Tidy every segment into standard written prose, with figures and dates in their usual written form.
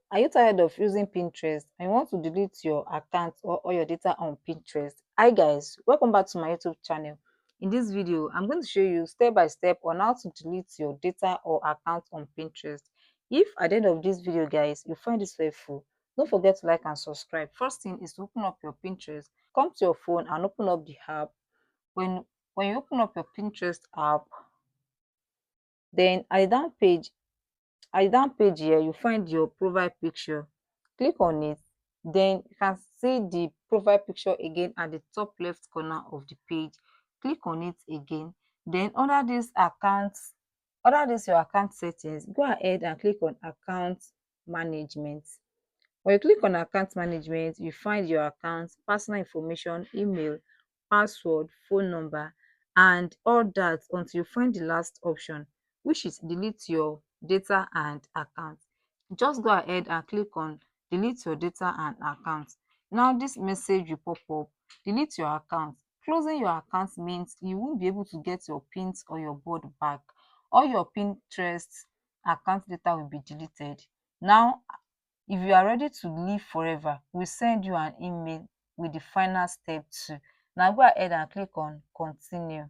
Are you tired of using Pinterest and you want to delete your account or all your data on Pinterest? Hi guys, welcome back to my YouTube channel. In this video, I'm going to show you step by step on how to delete your data or account on Pinterest. If at the end of this video, guys, you find this helpful, don't forget to like and subscribe. First thing is to open up your Pinterest. Come to your phone and open up the app. When you open up your Pinterest app, then at the down page here, you find your profile picture. Click on it. Then you can see the profile picture again at the top left corner of the page. Click on it again. Then under this your account settings, go ahead and click on account management. When you click on account management, you find your account, personal information, email, password, phone number, and all that until you find the last option, which is delete your data and account. Just go ahead and click on delete your data and account. Now this message will pop up: delete your account. Closing your account means you won't be able to get your pins or your board back. All your Pinterest account data will be deleted. Now if you are ready to live forever, we'll send you an email with the final step too. Now go ahead and click on continue.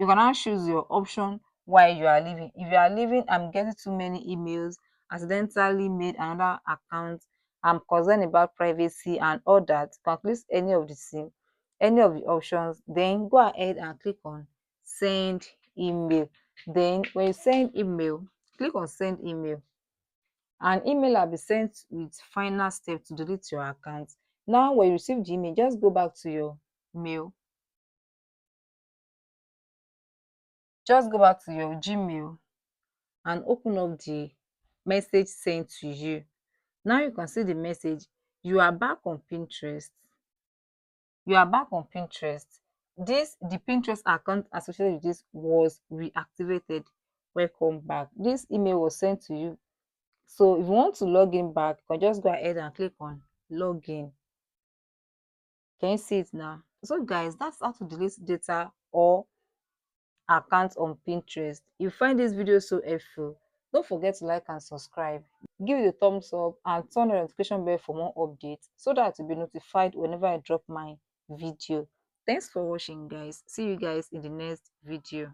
You can now choose your option while you are leaving. If you are leaving, I'm getting too many emails, accidentally made another account, I'm concerned about privacy and all that, you can click any of the options, then go ahead and click on send email. Then when you send email, click on send email. An email will be sent with final step to delete your account. Now when you receive the email, just go back to your mail. Just go back to your Gmail and open up the message sent to you. Now you can see the message. You are back on Pinterest. You are back on Pinterest. The Pinterest account associated with this was reactivated. Welcome back. This email was sent to you. So if you want to log in back, you can just go ahead and click on login. Can you see it now? So guys, that's how to delete data or account on Pinterest. If you find this video so helpful, don't forget to like and subscribe. Give it a thumbs up and turn on the notification bell for more updates so that you'll be notified whenever I drop my video. Thanks for watching guys. See you guys in the next video.